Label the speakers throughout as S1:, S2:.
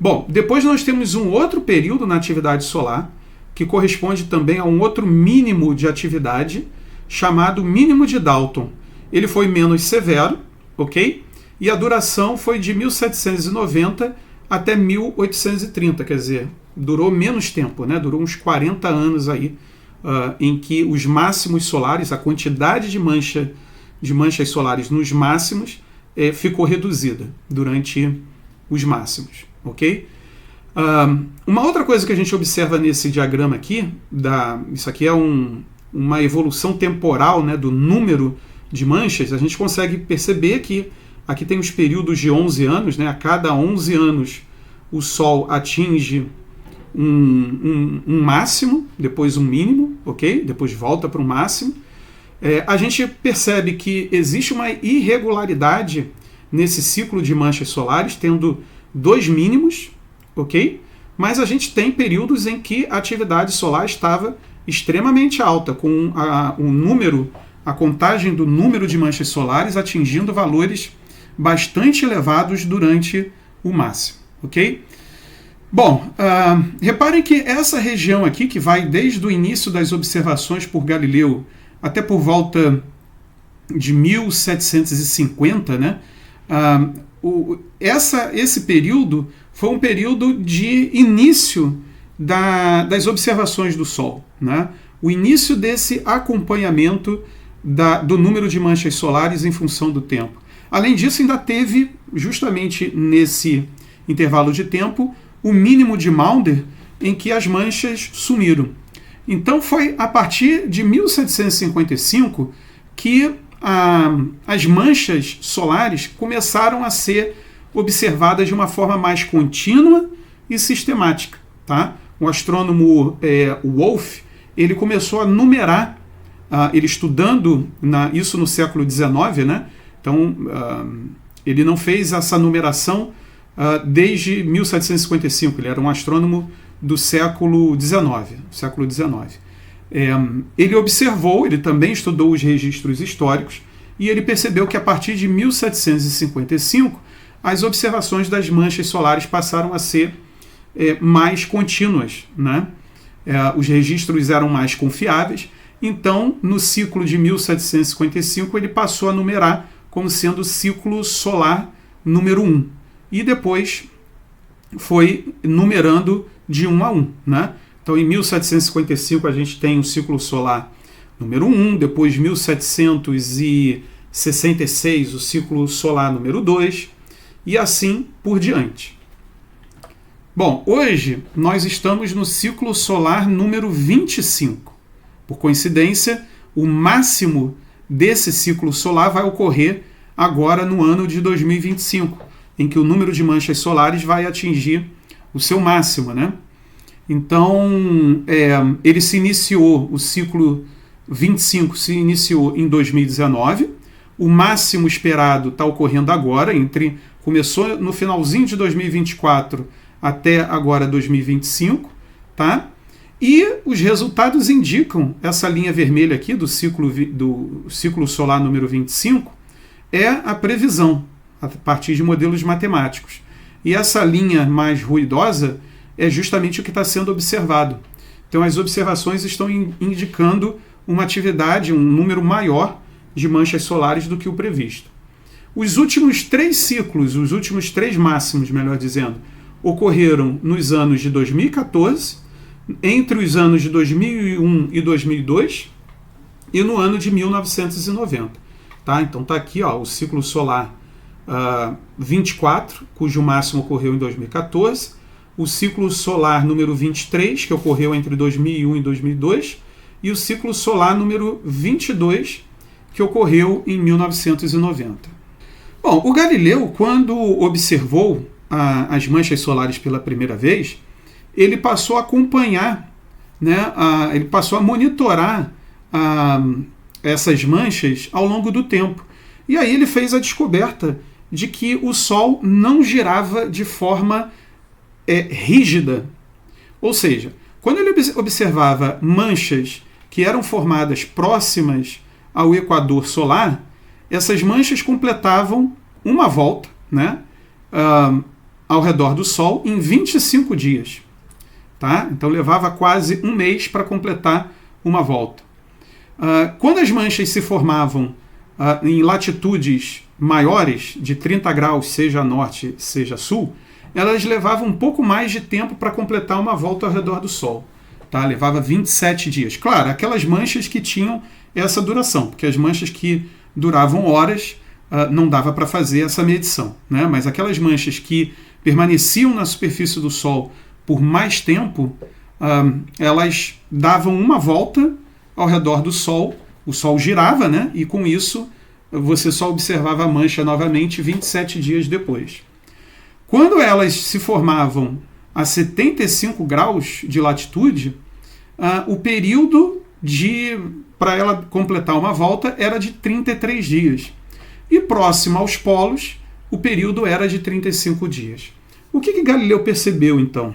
S1: Bom, depois nós temos um outro período na atividade solar, que corresponde também a um outro mínimo de atividade, chamado mínimo de Dalton. Ele foi menos severo, ok? E a duração foi de 1790 até 1830, quer dizer, durou menos tempo, né? Durou uns 40 anos aí, em que os máximos solares, a quantidade de manchas solares nos máximos, ficou reduzida durante os máximos, ok? Uma outra coisa que a gente observa nesse diagrama aqui, isso aqui é uma evolução temporal, né, do número de manchas. A gente consegue perceber que aqui tem os períodos de 11 anos, né, a cada 11 anos o Sol atinge um máximo, depois um mínimo, ok? Depois volta para um máximo. A gente percebe que existe uma irregularidade nesse ciclo de manchas solares, tendo 2 mínimos, ok? Mas a gente tem períodos em que a atividade solar estava extremamente alta, com a contagem do número de manchas solares atingindo valores bastante elevados durante o máximo, ok? Bom, reparem que essa região aqui, que vai desde o início das observações por Galileu até por volta de 1750, né? Esse período foi um período de início das observações do Sol, né? O início desse acompanhamento do número de manchas solares em função do tempo. Além disso, ainda teve, justamente nesse intervalo de tempo, o mínimo de Maunder, em que as manchas sumiram. Então foi a partir de 1755 que as manchas solares começaram a ser observadas de uma forma mais contínua e sistemática, tá? O astrônomo Wolf, ele começou a numerar, ele estudando isso no século XIX, né? Então ele não fez essa numeração desde 1755, ele era um astrônomo do século XIX. Ele observou, ele também estudou os registros históricos, e ele percebeu que a partir de 1755 as observações das manchas solares passaram a ser mais contínuas, né? Os registros eram mais confiáveis. Então, no ciclo de 1755, ele passou a numerar como sendo o ciclo solar número 1. E depois foi numerando de 1 a 1, né? Então, em 1755, a gente tem o ciclo solar número 1, depois, 1766, o ciclo solar número 2, e assim por diante. Bom, hoje nós estamos no ciclo solar número 25. Por coincidência, o máximo desse ciclo solar vai ocorrer agora no ano de 2025, em que o número de manchas solares vai atingir o seu máximo, né? Então, ele se iniciou, o ciclo 25 se iniciou em 2019, o máximo esperado está ocorrendo agora, começou no finalzinho de 2024 até agora 2025, tá? E os resultados indicam, essa linha vermelha aqui do ciclo solar número 25, é a previsão, a partir de modelos matemáticos. E essa linha mais ruidosa é justamente o que está sendo observado. Então as observações estão indicando uma atividade, um número maior de manchas solares do que o previsto. Os últimos 3 ciclos, os últimos 3 máximos, melhor dizendo, ocorreram nos anos de 2014, entre os anos de 2001 e 2002 e no ano de 1990. Tá? Então está aqui o ciclo solar 24, cujo máximo ocorreu em 2014, o ciclo solar número 23, que ocorreu entre 2001 e 2002, e o ciclo solar número 22, que ocorreu em 1990. Bom, o Galileu, quando observou as manchas solares pela primeira vez, ele passou a acompanhar, né, ele passou a monitorar essas manchas ao longo do tempo. E aí ele fez a descoberta de que o Sol não girava de forma rígida. Ou seja, quando ele observava manchas que eram formadas próximas ao equador solar, essas manchas completavam uma volta, né? ao redor do Sol em 25 dias. Tá? Então levava quase um mês para completar uma volta. Quando as manchas se formavam em latitudes maiores, de 30 graus, seja norte, seja sul, elas levavam um pouco mais de tempo para completar uma volta ao redor do Sol. Tá? Levava 27 dias. Claro, aquelas manchas que tinham essa duração, porque as manchas que duravam horas não dava para fazer essa medição. Né? Mas aquelas manchas que permaneciam na superfície do Sol por mais tempo, elas davam uma volta ao redor do Sol, o Sol girava, né? E com isso você só observava a mancha novamente 27 dias depois. Quando elas se formavam a 75 graus de latitude, o período para ela completar uma volta era de 33 dias. E próximo aos polos, o período era de 35 dias. O que Galileu percebeu, então?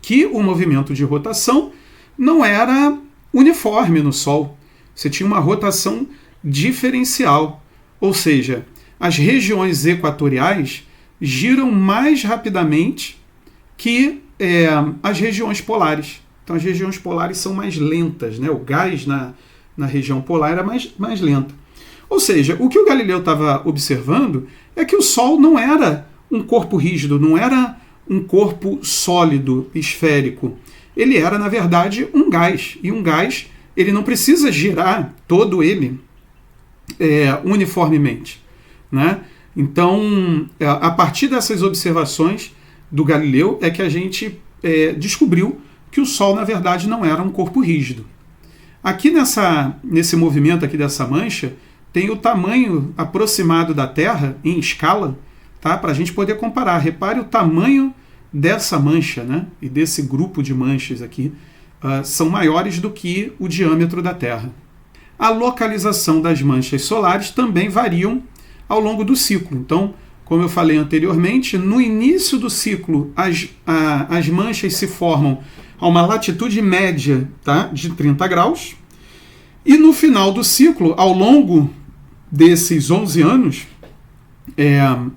S1: Que o movimento de rotação não era uniforme no Sol. Você tinha uma rotação diferencial. Ou seja, as regiões equatoriais giram mais rapidamente que as regiões polares. Então, as regiões polares são mais lentas, né? O gás na região polar era mais lenta. Ou seja, o que o Galileu estava observando é que o Sol não era um corpo rígido, não era um corpo sólido, esférico. Ele era, na verdade, um gás. E um gás, ele não precisa girar todo ele uniformemente. Né? Então, a partir dessas observações do Galileu, é que a gente descobriu que o Sol, na verdade, não era um corpo rígido. Aqui nesse movimento aqui dessa mancha, tem o tamanho aproximado da Terra, em escala, tá? Para a gente poder comparar. Repare o tamanho dessa mancha, né? E desse grupo de manchas aqui, são maiores do que o diâmetro da Terra. A localização das manchas solares também variam ao longo do ciclo. Então, como eu falei anteriormente, no início do ciclo, as manchas se formam a uma latitude média, tá? De 30 graus. E no final do ciclo, ao longo desses 11 anos,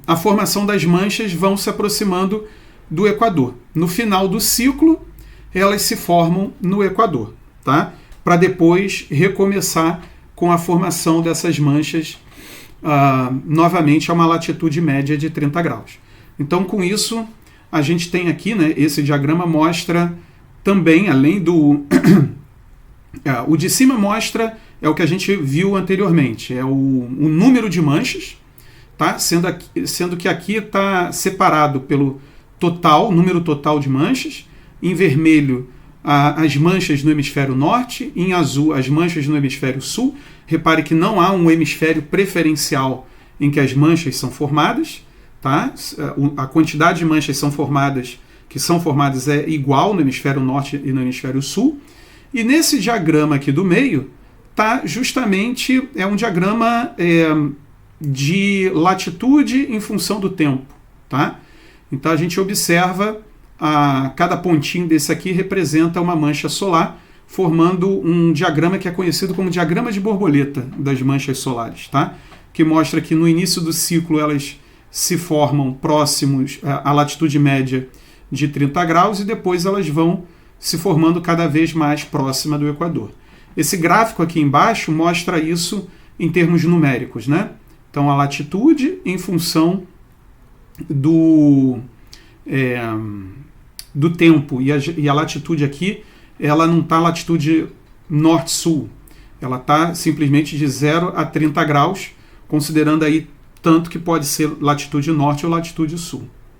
S1: a formação das manchas vão se aproximando do Equador. No final do ciclo, elas se formam no Equador, tá? Para depois recomeçar com a formação dessas manchas novamente a uma latitude média de 30 graus. Então, com isso, a gente tem aqui, né, esse diagrama mostra também, além do... o de cima mostra o que a gente viu anteriormente, é o número de manchas, tá? Sendo que aqui está separado pelo número total de manchas, em vermelho as manchas no hemisfério norte, em azul as manchas no hemisfério sul. Repare que não há um hemisfério preferencial em que as manchas são formadas, tá? A quantidade de manchas que são formadas é igual no hemisfério norte e no hemisfério sul. E nesse diagrama aqui do meio, tá justamente um diagrama de latitude em função do tempo, tá? Então a gente observa cada pontinho desse aqui representa uma mancha solar, formando um diagrama que é conhecido como diagrama de borboleta das manchas solares, tá? Que mostra que no início do ciclo elas se formam próximos à latitude média de 30 graus e depois elas vão se formando cada vez mais próxima do Equador. Esse gráfico aqui embaixo mostra isso em termos numéricos, né? Então a latitude em função do tempo e a latitude aqui, ela não está latitude norte-sul, ela está simplesmente de 0 a 30 graus, considerando aí tanto que pode ser latitude norte ou latitude sul.